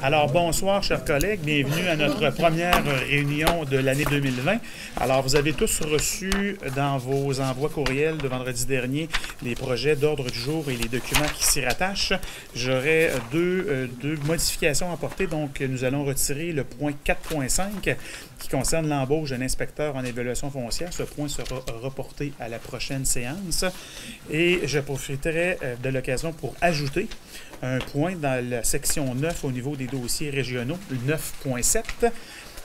Alors, bonsoir, chers collègues. Bienvenue à notre première réunion de l'année 2020. Alors, vous avez tous reçu dans vos envois courriels de vendredi dernier les projets d'ordre du jour et les documents qui s'y rattachent. J'aurai deux modifications à apporter. Donc, nous allons retirer le point 4.5 qui concerne l'embauche d'un inspecteur en évaluation foncière. Ce point sera reporté à la prochaine séance. Et je profiterai de l'occasion pour ajouter un point dans la section 9 au niveau des dossiers régionaux, 9.7,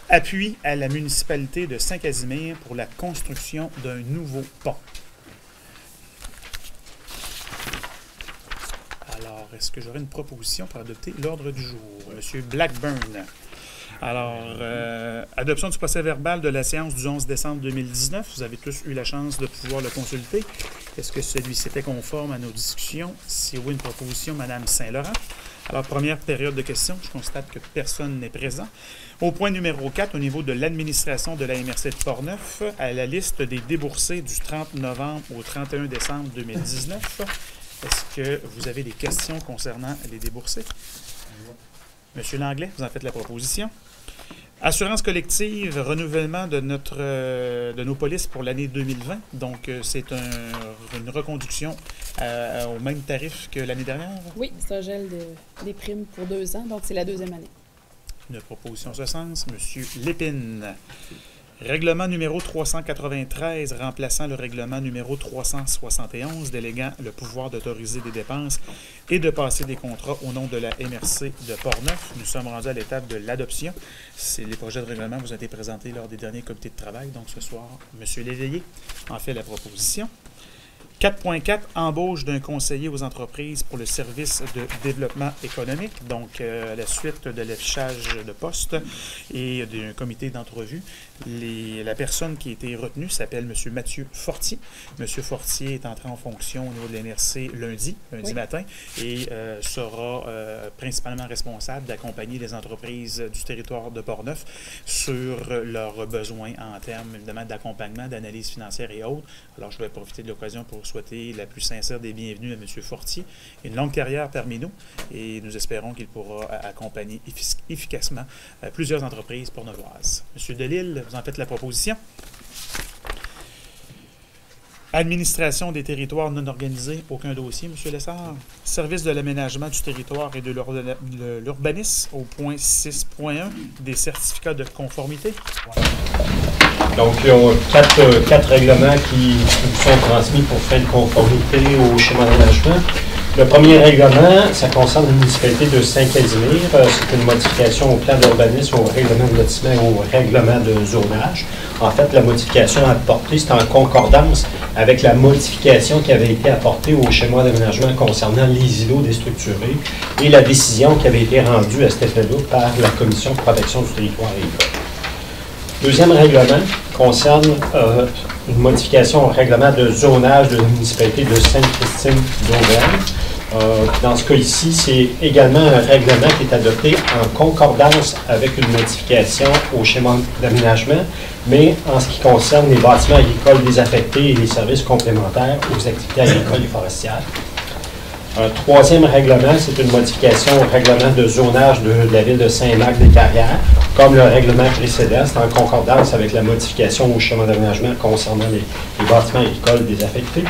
appui à la municipalité de Saint-Casimir pour la construction d'un nouveau pont. Alors, est-ce que j'aurai une proposition pour adopter l'ordre du jour? Monsieur Blackburn. Alors, adoption du procès-verbal de la séance du 11 décembre 2019. Vous avez tous eu la chance de pouvoir le consulter. Est-ce que celui-ci était conforme à nos discussions? Si oui, une proposition, Mme Saint-Laurent. Alors, première période de questions. Je constate que personne n'est présent. Au point numéro 4, au niveau de l'administration de la MRC de Portneuf, à la liste des déboursés du 30 novembre au 31 décembre 2019, est-ce que vous avez des questions concernant les déboursés? Monsieur Langlais, vous en faites la proposition. Assurance collective, renouvellement de nos polices pour l'année 2020. Donc, c'est une reconduction au même tarif que l'année dernière? Oui, ça gèle des primes pour 2 ans, donc c'est la 2e année. Une proposition en ce sens. Monsieur Lépine. Règlement numéro 393 remplaçant le règlement numéro 371 déléguant le pouvoir d'autoriser des dépenses et de passer des contrats au nom de la MRC de Portneuf. Nous sommes rendus à l'étape de l'adoption. Les projets de règlement vous ont été présentés lors des derniers comités de travail. Donc ce soir, M. Léveillé en fait la proposition. 4.4, embauche d'un conseiller aux entreprises pour le service de développement économique, donc à la suite de l'affichage de poste et d'un comité d'entrevue. La personne qui a été retenue s'appelle M. Mathieu Fortier. M. Fortier est entré en fonction au niveau de l'MRC lundi oui. matin, et sera principalement responsable d'accompagner les entreprises du territoire de Portneuf sur leurs besoins en termes évidemment d'accompagnement, d'analyse financière et autres. Alors je vais profiter de l'occasion pour souhaiter la plus sincère des bienvenus à M. Fortier. Une longue carrière parmi nous et nous espérons qu'il pourra accompagner efficacement plusieurs entreprises portneuvoises. M. Delisle, vous en faites la proposition. Administration des territoires non organisés, aucun dossier, M. Lessard. Service de l'aménagement du territoire et de l'urbanisme au point 6.1, des certificats de conformité. Donc, il y a quatre règlements qui sont transmis pour faire de conformité au schéma d'aménagement. Le premier règlement, ça concerne la municipalité de Saint-Casimir. C'est une modification au plan d'urbanisme, au règlement de lotissement et au règlement de zonage. En fait, la modification apportée, c'est en concordance avec la modification qui avait été apportée au schéma d'aménagement concernant les îlots déstructurés et la décision qui avait été rendue à cet effet-là par la Commission de protection du territoire agricole. Deuxième règlement concerne une modification au règlement de zonage de la municipalité de Sainte-Christine-d'Auvergne. Dans ce cas ici, c'est également un règlement qui est adopté en concordance avec une modification au schéma d'aménagement, mais en ce qui concerne les bâtiments agricoles désaffectés et les services complémentaires aux activités agricoles et forestières. Un troisième règlement, c'est une modification au règlement de zonage de la ville de Saint-Marc-des-Carrières. Comme le règlement précédent, c'est en concordance avec la modification au schéma d'aménagement concernant les bâtiments agricoles désaffectés.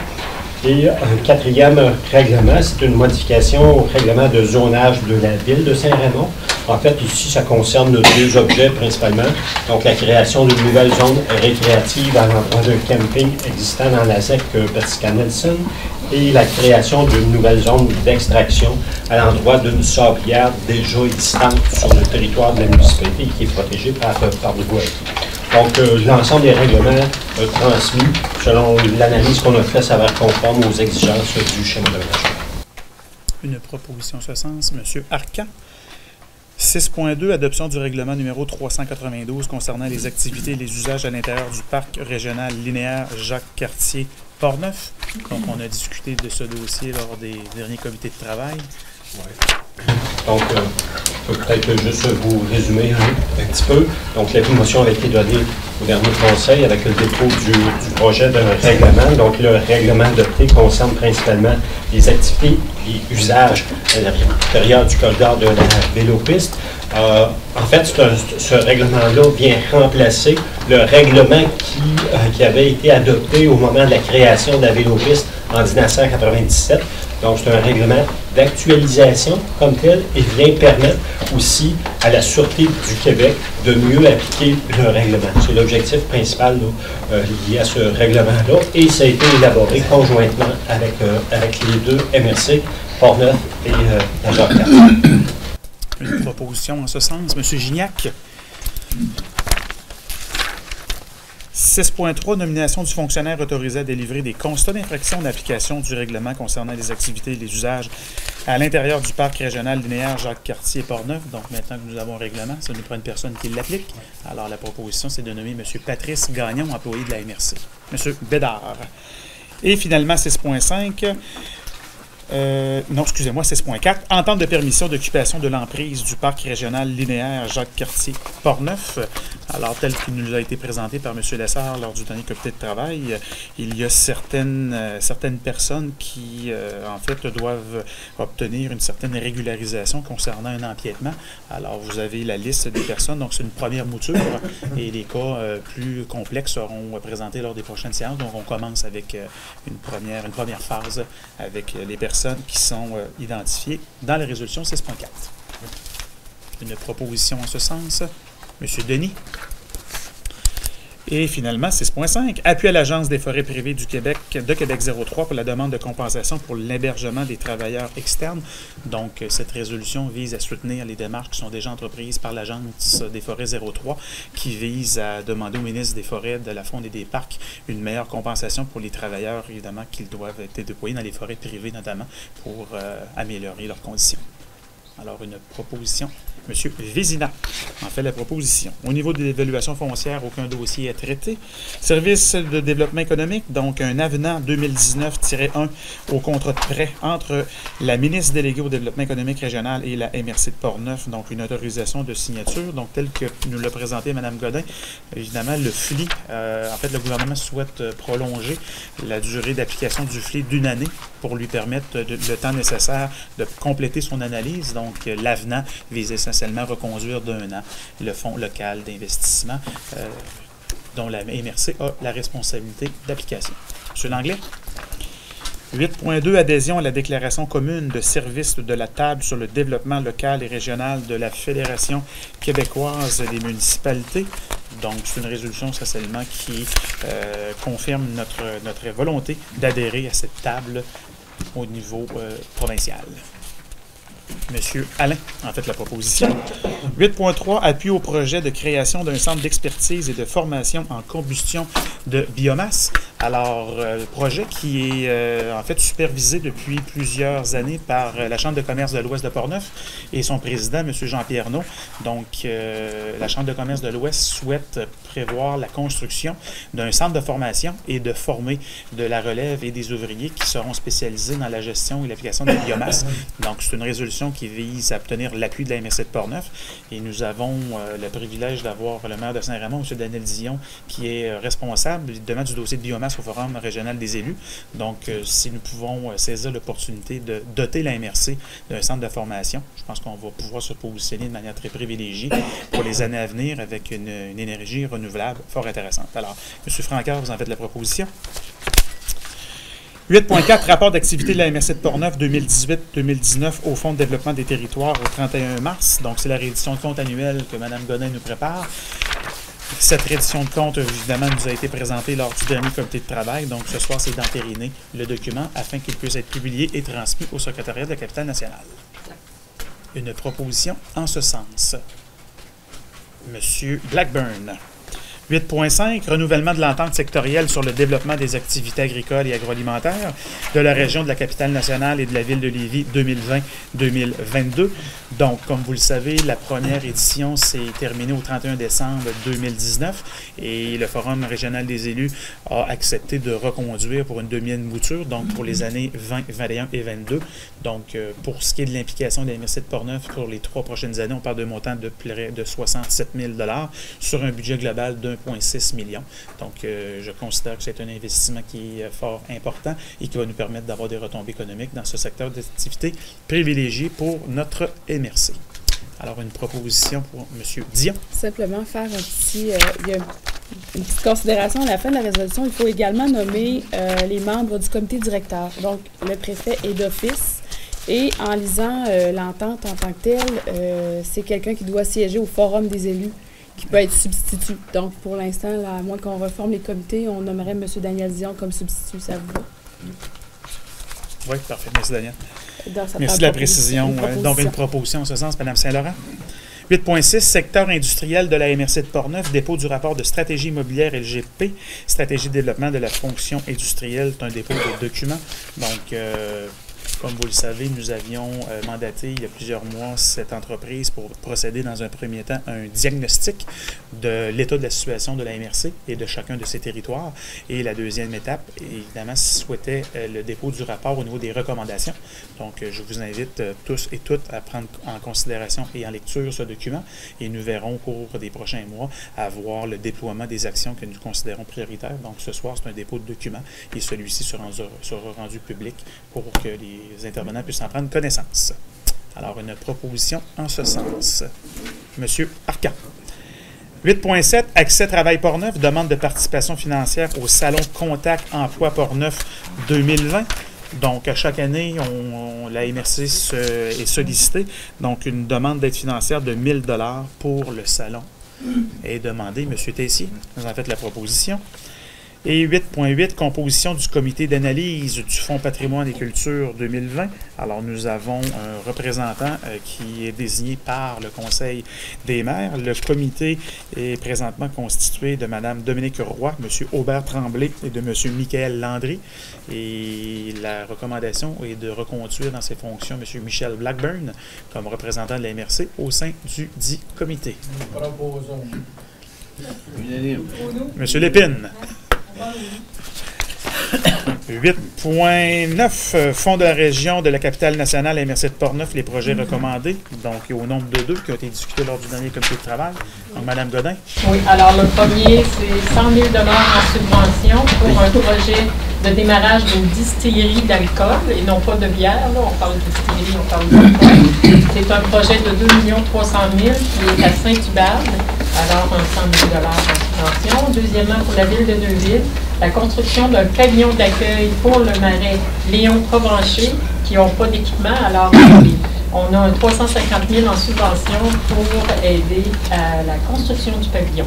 Et un quatrième règlement, c'est une modification au règlement de zonage de la ville de Saint-Raymond. En fait, ici, ça concerne 2 objets principalement. Donc, la création d'une nouvelle zone récréative à l'endroit d'un camping existant dans la ZEC Persica-Nelson et la création d'une nouvelle zone d'extraction à l'endroit d'une sablière déjà existante sur le territoire de la municipalité qui est protégée par le bois. Donc, l'ensemble des règlements transmis, selon l'analyse qu'on a faite, s'avère conforme aux exigences du schéma d'aménagement. Une proposition en ce sens, M. Arcan. 6.2, adoption du règlement numéro 392 concernant les activités et les usages à l'intérieur du parc régional linéaire Jacques-Cartier-Portneuf. Donc, on a discuté de ce dossier lors des derniers comités de travail. Oui. Donc, Je peux peut-être juste vous résumer un petit peu. Donc, la motion avait été donnée au dernier conseil avec le dépôt du projet d'un règlement. Donc, le règlement adopté concerne principalement les activités et usages à l'intérieur du corridor de la vélopiste. En fait, ce règlement-là vient remplacer le règlement qui avait été adopté au moment de la création de la vélopiste en 1997. Donc, c'est un règlement d'actualisation comme tel et vient permettre aussi à la Sûreté du Québec de mieux appliquer le règlement. C'est l'objectif principal là, lié à ce règlement-là et ça a été élaboré conjointement avec les deux MRC, Portneuf et la Jacques-Cartier. Une proposition en ce sens. M. Gignac. 6.3, nomination du fonctionnaire autorisé à délivrer des constats d'infraction d'application du règlement concernant les activités et les usages à l'intérieur du parc régional linéaire Jacques-Cartier et Portneuf. Donc, maintenant que nous avons un règlement, ça nous prend une personne qui l'applique. Alors, la proposition, c'est de nommer M. Patrice Gagnon, employé de la MRC. M. Bédard. Et finalement, 6.5. Non, excusez-moi, 6.4. Entente de permission d'occupation de l'emprise du parc régional linéaire Jacques-Cartier-Portneuf. Alors, tel qu'il nous a été présenté par M. Lessard lors du dernier comité de travail, il y a certaines personnes qui, en fait, doivent obtenir une certaine régularisation concernant un empiètement. Alors, vous avez la liste des personnes, donc c'est une première mouture et les cas plus complexes seront présentés lors des prochaines séances. Donc, on commence avec une première phase avec les personnes qui sont identifiées dans la résolution 6.4. Une proposition en ce sens. M. Denis. Et finalement, 6.5. Appui à l'Agence des forêts privées du Québec, de Québec 03 pour la demande de compensation pour l'hébergement des travailleurs externes. Donc, cette résolution vise à soutenir les démarches qui sont déjà entreprises par l'Agence des forêts 03 qui vise à demander au ministre des Forêts, de la Faune et des Parcs une meilleure compensation pour les travailleurs, évidemment, qui doivent être déployés dans les forêts privées, notamment, pour améliorer leurs conditions. Alors, une proposition. M. Vézina en fait la proposition. Au niveau de l'évaluation foncière, aucun dossier est traité. Service de développement économique, donc un avenant 2019-1 au contrat de prêt entre la ministre déléguée au développement économique régional et la MRC de Portneuf, donc une autorisation de signature, donc telle que nous l'a présenté Mme Godin. Évidemment, le FLI, en fait, le gouvernement souhaite prolonger la durée d'application du FLI d'une année pour lui permettre le temps nécessaire de compléter son analyse. Donc, l'avenant vise essentiellement à reconduire d'un an le Fonds local d'investissement dont la MRC a la responsabilité d'application. M. Langlais. 8.2, adhésion à la déclaration commune de services de la table sur le développement local et régional de la Fédération québécoise des municipalités. Donc, c'est une résolution essentiellement qui confirme notre volonté d'adhérer à cette table au niveau provincial. M. Alain, en fait, la proposition. 8.3, appui au projet de création d'un centre d'expertise et de formation en combustion de biomasse. Alors, projet qui est en fait supervisé depuis plusieurs années par la Chambre de commerce de l'Ouest de Portneuf et son président, M. Jean-Pierre Naud. Donc, la Chambre de commerce de l'Ouest souhaite prévoir la construction d'un centre de formation et de former de la relève et des ouvriers qui seront spécialisés dans la gestion et l'application de la biomasse. Donc, c'est une résolution qui vise à obtenir l'appui de la MRC de Portneuf. Et nous avons le privilège d'avoir le maire de Saint-Raymond, M. Daniel Dion, qui est responsable évidemment du dossier de biomasse au Forum régional des élus. Donc, si nous pouvons saisir l'opportunité de doter la MRC d'un centre de formation, je pense qu'on va pouvoir se positionner de manière très privilégiée pour les années à venir avec une énergie renouvelable fort intéressante. Alors, M. Francard, vous en faites la proposition. 8.4, rapport d'activité de la MRC de Portneuf 2018-2019 au Fonds de développement des territoires au 31 mars. Donc, c'est la réédition de compte annuelle que Mme Godin nous prépare. Cette réédition de compte, évidemment, nous a été présentée lors du dernier comité de travail. Donc, ce soir, c'est d'entériner le document afin qu'il puisse être publié et transmis au secrétariat de la capitale nationale. Une proposition en ce sens. M. Blackburn. 8.5, renouvellement de l'entente sectorielle sur le développement des activités agricoles et agroalimentaires de la région de la Capitale-Nationale et de la ville de Lévis 2020-2022. Donc, comme vous le savez, la première édition s'est terminée au 31 décembre 2019 et le Forum régional des élus a accepté de reconduire pour une deuxième mouture, donc pour les années 20, 21 et 22. Donc, pour ce qui est de l'implication de la MRC de Portneuf pour les 3 prochaines années, on parle d'un montant de près de 67 000 $ sur un budget global d'1,6 million. Donc, je considère que c'est un investissement qui est fort important et qui va nous permettre d'avoir des retombées économiques dans ce secteur d'activité privilégié pour notre MRC. Alors, une proposition pour M. Dion. Simplement faire un petit... il y a une petite considération à la fin de la résolution. Il faut également nommer les membres du comité directeur. Donc, le préfet est d'office. Et en lisant l'entente en tant que telle, c'est quelqu'un qui doit siéger au forum des élus, qui peut être substitut. Donc, pour l'instant, à moins qu'on reforme les comités, on nommerait M. Daniel Dion comme substitut. Ça vous va? Oui, parfait. Merci, Daniel. Merci de la précision. Donc, une proposition en ce sens, Mme Saint-Laurent. 8.6, secteur industriel de la MRC de Portneuf, dépôt du rapport de stratégie immobilière LGP, stratégie de développement de la fonction industrielle, c'est un dépôt de documents. Donc, comme vous le savez, nous avions mandaté il y a plusieurs mois cette entreprise pour procéder dans un premier temps à un diagnostic de l'état de la situation de la MRC et de chacun de ses territoires. Et la deuxième étape, évidemment, souhaitait le dépôt du rapport au niveau des recommandations. Donc, je vous invite tous et toutes à prendre en considération et en lecture ce document et nous verrons au cours des prochains mois à voir le déploiement des actions que nous considérons prioritaires. Donc, ce soir, c'est un dépôt de document et celui-ci sera rendu public pour que les intervenants puissent en prendre connaissance. Alors, une proposition en ce sens. Monsieur Arcan. 8.7, Accès Travail Portneuf, demande de participation financière au Salon Contact Emploi Portneuf 2020. Donc, à chaque année, la MRC est sollicitée. Donc, une demande d'aide financière de 1 000 $ pour le salon est demandée. Monsieur Tessier, vous en faites la proposition. Et 8.8, composition du comité d'analyse du Fonds patrimoine et culture 2020. Alors, nous avons un représentant qui est désigné par le Conseil des maires. Le comité est présentement constitué de Mme Dominique Roy, M. Aubert Tremblay et de M. Michael Landry. Et la recommandation est de reconduire dans ses fonctions M. Michel Blackburn comme représentant de la MRC au sein du dit comité. M. Lépine. 8.9, Fonds de la région de la Capitale-Nationale à MRC de Portneuf, les projets recommandés, donc au nombre de 2 qui ont été discutés lors du dernier comité de travail. Donc, Mme Godin. Oui, alors le premier, c'est 100 000 $ en subvention pour un projet de démarrage d'une distillerie d'alcool, et non pas de bière, là, on parle de distillerie, on parle d'alcool. C'est un projet de 2 300 000 qui est à Saint-Hubert, alors un 100 000 $ en subvention. Deuxièmement, pour la ville de Neuville, la construction d'un pavillon d'accueil pour le marais Léon Provencher, qui n'ont pas d'équipement, alors on a un 350 000 en subvention pour aider à la construction du pavillon.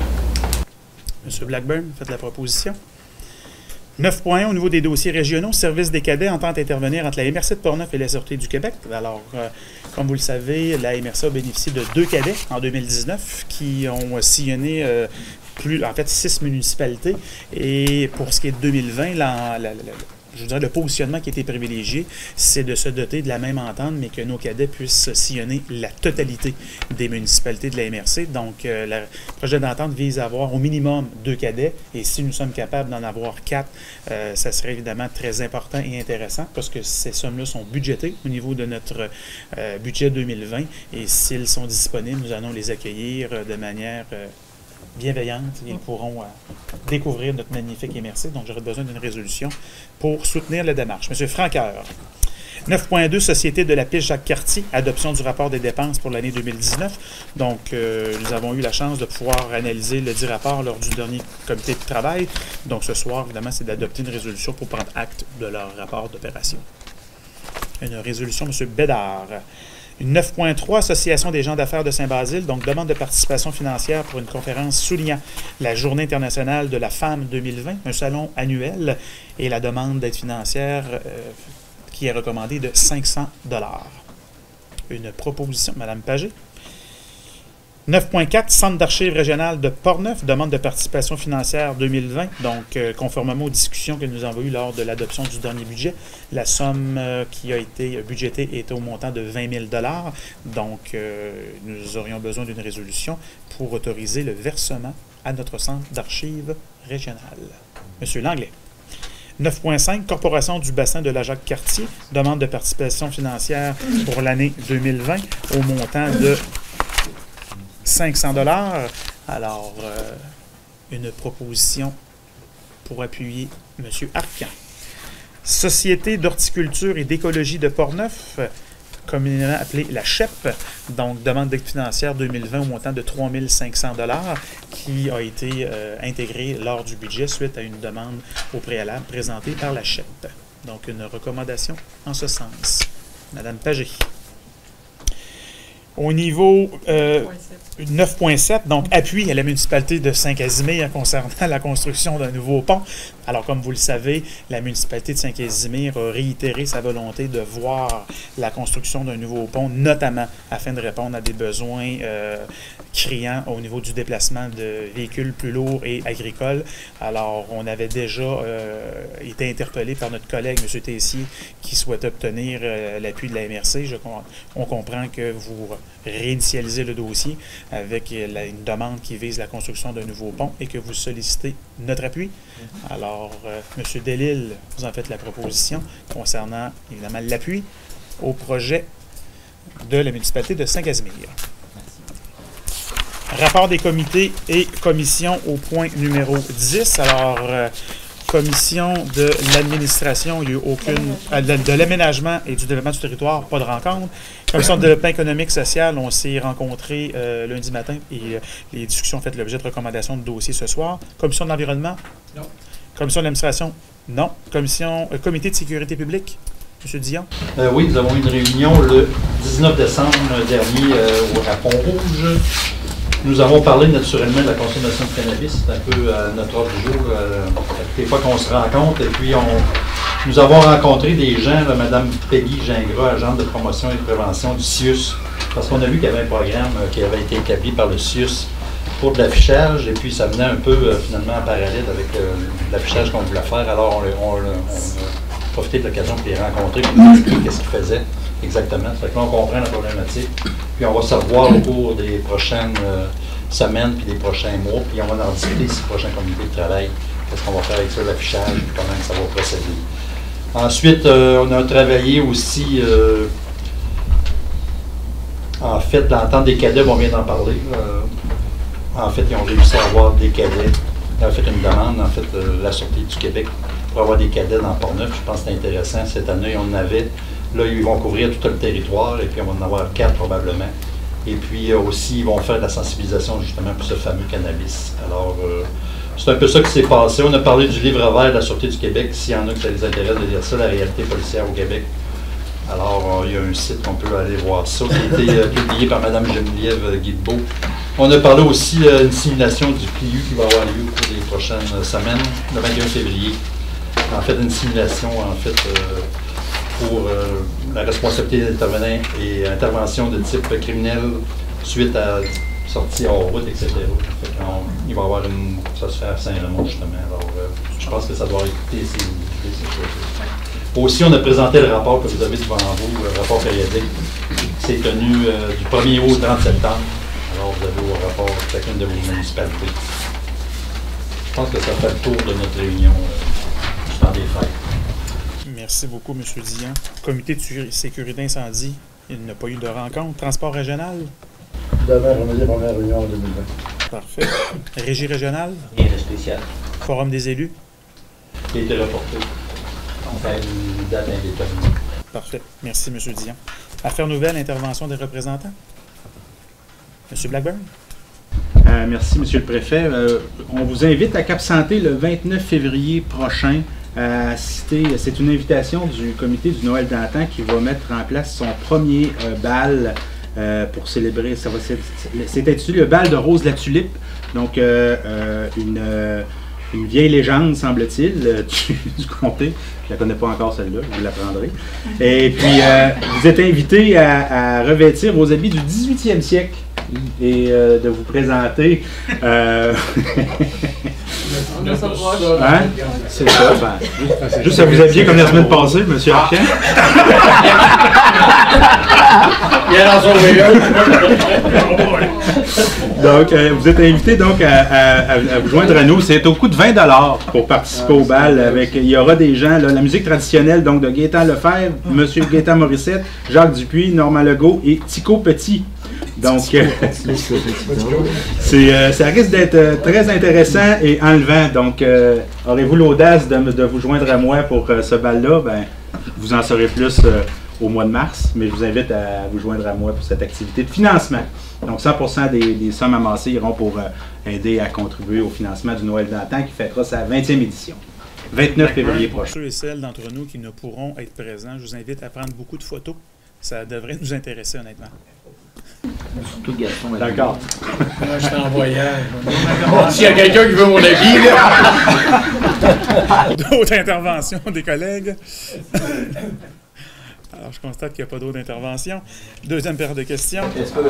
M. Blackburn, faites la proposition. 9.1, au niveau des dossiers régionaux, service des cadets entend intervenir entre la MRC de Portneuf et la Sûreté du Québec. Alors, comme vous le savez, la MRC a bénéficié de 2 cadets en 2019 qui ont sillonné 6 municipalités. Et pour ce qui est de 2020, je dirais le positionnement qui a été privilégié, c'est de se doter de la même entente, mais que nos cadets puissent sillonner la totalité des municipalités de la MRC. Donc, le projet d'entente vise à avoir au minimum 2 cadets, et si nous sommes capables d'en avoir 4, ça serait évidemment très important et intéressant, parce que ces sommes-là sont budgétées au niveau de notre budget 2020, et s'ils sont disponibles, nous allons les accueillir de manière bienveillante. Ils pourront découvrir notre magnifique MRC. Donc, j'aurais besoin d'une résolution pour soutenir la démarche. M. Franqueur. 9.2, Société de la piste Jacques-Cartier, adoption du rapport des dépenses pour l'année 2019. Donc, nous avons eu la chance de pouvoir analyser le dit rapport lors du dernier comité de travail. Donc, ce soir, évidemment, c'est d'adopter une résolution pour prendre acte de leur rapport d'opération. Une résolution, M. Bédard. 9.3, Association des gens d'affaires de Saint-Basile, donc demande de participation financière pour une conférence soulignant la Journée internationale de la femme 2020, un salon annuel, et la demande d'aide financière qui est recommandée de 500 $. Une proposition, Mme Pagé. 9.4, Centre d'archives régional de Portneuf, demande de participation financière 2020. Donc, conformément aux discussions que nous avons eues lors de l'adoption du dernier budget, la somme qui a été budgétée est au montant de 20 000 $. Donc, nous aurions besoin d'une résolution pour autoriser le versement à notre centre d'archives régional. Monsieur Langlais. 9.5, Corporation du bassin de la Jacques-Cartier, demande de participation financière pour l'année 2020 au montant de 500 $. Alors, une proposition pour appuyer M. Arcan. Société d'horticulture et d'écologie de Portneuf, communément appelée la CHEP, donc demande d'aide financière 2020 au montant de 3 500 $, qui a été intégrée lors du budget suite à une demande au préalable présentée par la CHEP. Donc, une recommandation en ce sens. Madame Pagé. Au niveau 9.7, donc appui à la municipalité de Saint-Casimir concernant la construction d'un nouveau pont. Alors, comme vous le savez, la municipalité de Saint-Casimir a réitéré sa volonté de voir la construction d'un nouveau pont, notamment afin de répondre à des besoins criants au niveau du déplacement de véhicules plus lourds et agricoles. Alors, on avait déjà été interpellé par notre collègue, M. Tessier, qui souhaite obtenir l'appui de la MRC. On comprend que vous réinitialisez le dossier avec une demande qui vise la construction d'un nouveau pont et que vous sollicitez notre appui. Alors, M. Delisle, vous en faites la proposition concernant, évidemment, l'appui au projet de la municipalité de Saint-Casimir. Rapport des comités et commissions au point numéro 10. Alors, commission de l'administration, il n'y a eu aucune... de l'aménagement et du développement du territoire, pas de rencontre. Commission de développement économique, social, on s'est rencontrés lundi matin et les discussions ont fait l'objet de recommandations de dossier ce soir. Commission de l'environnement? Non. Commission de l'administration? Non. Comité de sécurité publique? M. Dion? Oui, nous avons eu une réunion le 19 décembre dernier à Pont-Rouge. Nous avons parlé naturellement de la consommation de cannabis, c'est un peu notre ordre du jour, des fois qu'on se rencontre. Et puis, nous avons rencontré des gens, Mme Peggy Gingras, agente de promotion et de prévention du CIUS, parce qu'on a vu qu'il y avait un programme qui avait été établi par le CIUS pour de l'affichage, et puis ça venait un peu finalement en parallèle avec l'affichage qu'on voulait faire. Alors, on a profité de l'occasion pour les rencontrer, pour nous expliquer qu'est-ce qu'ils faisaient exactement. Ça fait que là, on comprend la problématique. Puis on va se revoir au cours des prochaines semaines puis des prochains mois. Puis on va en discuter ces prochains comités de travail. Qu'est-ce qu'on va faire avec ça, l'affichage, puis comment ça va procéder. Ensuite, on a travaillé aussi, en fait, l'entente des cadets, on vient d'en parler. En fait, ils ont réussi à avoir des cadets. Ils ont fait une demande, en fait, la Sûreté du Québec, pour avoir des cadets dans Portneuf. Je pense que c'est intéressant. Cette année, on en avait. Là, ils vont couvrir tout le territoire, et puis on va en avoir 4 probablement. Et puis aussi, ils vont faire de la sensibilisation justement pour ce fameux cannabis. Alors, c'est un peu ça qui s'est passé. On a parlé du livre vert de la Sûreté du Québec, s'il y en a que ça les intéresse de lire ça, la réalité policière au Québec. Alors, il y a un site qu'on peut aller voir ça, qui a été publié par Mme Geneviève Guilbeault. On a parlé aussi d'une simulation du PLIU qui va avoir lieu au cours des prochaines semaines, le 21 février. En fait, une simulation, en fait, pour la responsabilité d'intervenants et intervention de type criminel suite à sortie hors route, etc. Il va y avoir ça se fait à Saint-Raymond, justement. Alors, je pense que ça doit écouter ces choses. Aussi, on a présenté le rapport que vous avez devant vous, le rapport périodique, qui s'est tenu du 1er août au 30 septembre. Alors, vous avez au rapport chacune de vos municipalités. Je pense que ça fait le tour de notre réunion du temps des fêtes. Merci beaucoup, M. Dion. Comité de sécurité incendie, il n'a pas eu de rencontre. Transport régional? Demain, remettre la première réunion en 2020. Parfait. Régie régionale? Rien de spécial. Forum des élus? Qui a été reporté. Enfin, une date indéterminée. Parfait. Merci, M. Dion. Affaires nouvelles, intervention des représentants? M. Blackburn? Merci, M. le Préfet. On vous invite à Cap Santé le 29 février prochain à assister. C'est une invitation du comité du Noël d'antan qui va mettre en place son premier bal pour célébrer. C'est intitulé le bal de Rose la Tulipe. Donc, une vieille légende, semble-t-il, du comté. Je ne la connais pas encore, celle-là, je vous l'apprendrai. Et puis, vous êtes invités à revêtir vos habits du 18e siècle. et de vous présenter. On s'approche. Hein? C'est ça. Ben, juste à vous habiller comme la semaine passée, M. Arcand. Donc, vous êtes invité donc à vous joindre à nous. C'est au coût de 20 $ pour participer au bal. Il y aura des gens, là, la musique traditionnelle donc de Gaétan Lefebvre, M. Gaétan Morissette, Jacques Dupuis, Normand Legault et Tico Petit. Donc, ça risque d'être très intéressant et enlevant. Donc, aurez-vous l'audace de vous joindre à moi pour ce bal-là? Ben, vous en saurez plus au mois de mars, mais je vous invite à vous joindre à moi pour cette activité de financement. Donc, 100% des sommes amassées iront pour aider à contribuer au financement du Noël d'antan qui fêtera sa 20e édition. 29 février Pour prochain. ceux et celles d'entre nous qui ne pourront être présents, je vous invite à prendre beaucoup de photos. Ça devrait nous intéresser, honnêtement. Surtout Gaston. D'accord. Moi, je suis en voyage. S'il y a quelqu'un qui veut mon avis, là. D'autres interventions des collègues? Alors, je constate qu'il n'y a pas d'autres interventions. Deuxième paire de questions. Est-ce que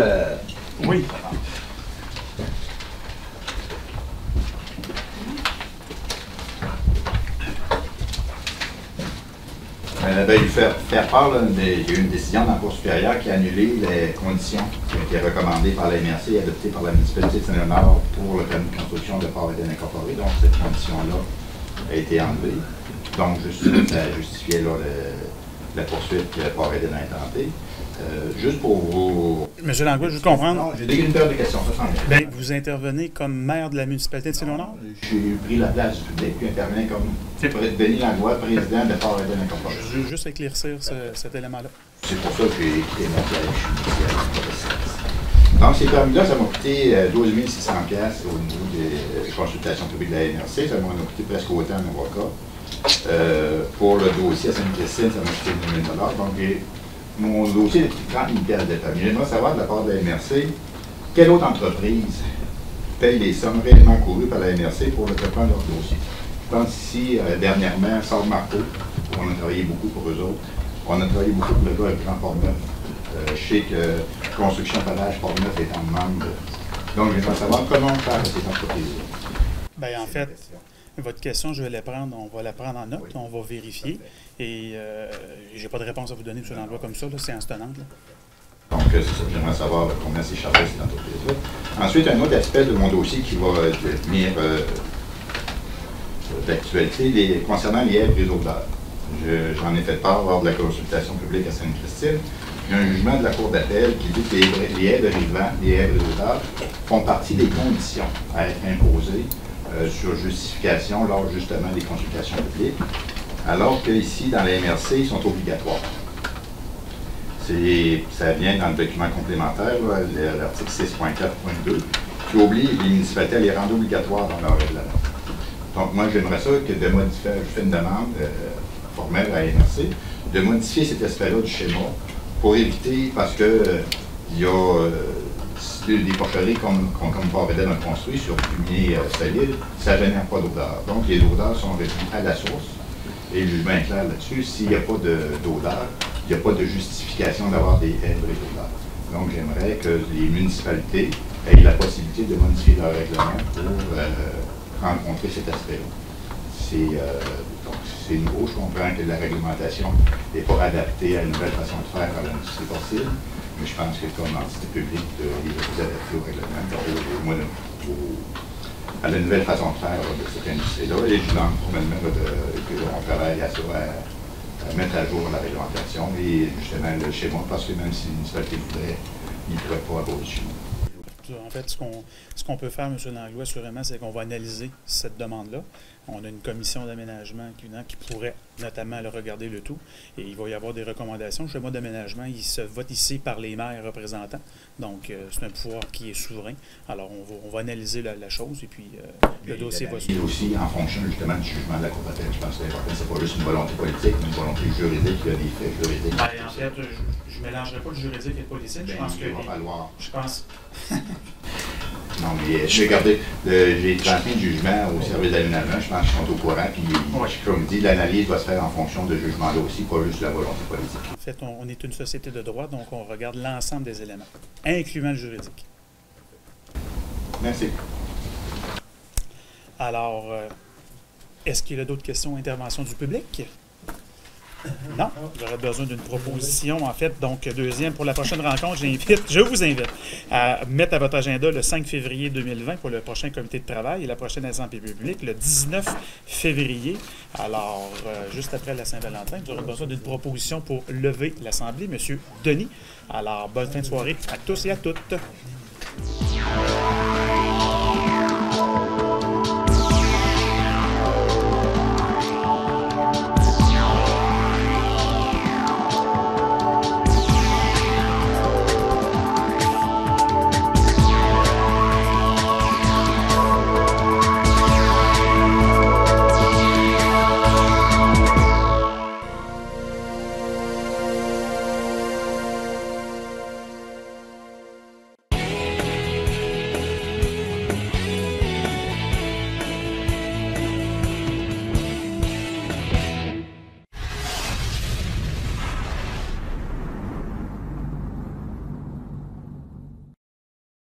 Oui. Il faire part, il y a eu une décision dans la Cour supérieure qui a annulé les conditions qui ont été recommandées par la MRC et adoptées par la municipalité de Saint-Léonard pour le permis de construction de Port-Éden incorporé. Donc, cette condition-là a été enlevée. Donc, ça justifiait là, la poursuite que Port-Éden a intentée. Juste pour vous... Monsieur Langlois, je veux comprendre. Non, j'ai une paire de questions, ça s'en vient. Bien, vous intervenez comme maire de la municipalité de Saint-Léonard? J'ai pris la place du public puis intervenu comme Denis Langlois, président de Port-Éden incorporé. Je veux juste éclaircir cet élément-là. C'est pour ça que j'ai écrit ma flèche. Donc, ces permis-là, ça m'a coûté 12 600 $ au niveau des consultations publiques de la MRC. Ça m'a coûté presque autant un avocat. Pour le dossier à Sainte-Christine, ça m'a coûté 2 000 $. Donc, mon dossier est de 30 000 $ de permis. J'aimerais savoir de la part de la MRC, quelle autre entreprise paye les sommes réellement courues par la MRC pour le traitement de leur dossier. Je pense ici, dernièrement, Sable Marteau, où on a travaillé beaucoup pour eux autres. On a travaillé beaucoup pour le gars avec Grand Port-Neuf. Je sais que Construction Pavage Port-Neuf est en demande. Donc, j'aimerais savoir comment faire avec ces entreprises-là. Bien, en fait, votre question, je vais la prendre, on va la prendre en note, on va vérifier. Et j'ai pas de réponse à vous donner, M. Langlois, comme ça, c'est instonnante. Donc, c'est ça, j'aimerais savoir combien c'est chargé cette entreprise-là. Ensuite, un autre aspect de mon dossier qui va devenir d'actualité concernant les aides réseau d'heures. J'en ai fait part lors de la consultation publique à Sainte-Christine. Il y a un jugement de la Cour d'appel qui dit que les aides arrivants, les aides réseau d'heures, font partie des conditions à être imposées sur justification lors justement des consultations publiques, alors qu'ici, dans la MRC, ils sont obligatoires. Ça vient dans le document complémentaire, l'article 6.4.2, qui oblige les municipalités à les rendre obligatoires dans leur règlement. Donc, moi, j'aimerais ça que de modifier, je fais une demande formelle à la MRC, de modifier cet aspect-là du schéma pour éviter, parce que il y a des porcheries comme Port-Éden a construit sur fumier solide, ça ne génère pas d'odeur. Donc, les odeurs sont réduites à la source. Et le jugement est clair là-dessus, s'il n'y a pas d'odeur, il n'y a pas de justification d'avoir des aides d'odeur. Donc, j'aimerais que les municipalités aient la possibilité de modifier leur règlement pour rencontrer cet aspect-là. C'est nouveau, je comprends que la réglementation n'est pas adaptée à une nouvelle façon de faire à l'industrie fossile, mais je pense que comme entité publique, il est plus adapté au règlement, à la nouvelle façon de faire de cette industrie-là. Et je demande formellement qu'on travaille à ça, à mettre à jour la réglementation et justement le schéma, parce que même si les municipalités voudraient, ils ne pourraient pas avoir le schéma. En fait, ce qu'on peut faire, M. Langlois, assurément, c'est qu'on va analyser cette demande-là. On a une commission d'aménagement qui pourrait notamment regarder le tout. Et il va y avoir des recommandations. Le schéma d'aménagement, il se vote ici par les maires représentants. Donc, c'est un pouvoir qui est souverain. Alors, on va analyser la chose et puis le dossier va suivre. Aussi, en fonction justement du jugement de la Cour d'appel, je pense que c'est important. C'est pas juste une volonté politique, mais une volonté juridique. Il y a des faits juridiques. En fait, je ne mélangerai pas le juridique et le politique. Je pense que. Il va falloir. Je pense. Non, mais j'ai regardé, j'ai transmis le jugement au service d'aménagement, je pense qu'ils sont au courant, puis comme dit, l'analyse va se faire en fonction de ce jugement-là aussi, pas juste la volonté politique. En fait, on est une société de droit, donc on regarde l'ensemble des éléments, incluant le juridique. Merci. Alors, est-ce qu'il y a d'autres questions, interventions du public? Non, j'aurais besoin d'une proposition, en fait. Donc, deuxième, pour la prochaine rencontre, je vous invite à mettre à votre agenda le 5 février 2020 pour le prochain comité de travail et la prochaine assemblée publique le 19 février. Alors, juste après la Saint-Valentin, j'aurais besoin d'une proposition pour lever l'assemblée. Monsieur Denis. Alors, bonne fin de soirée à tous et à toutes.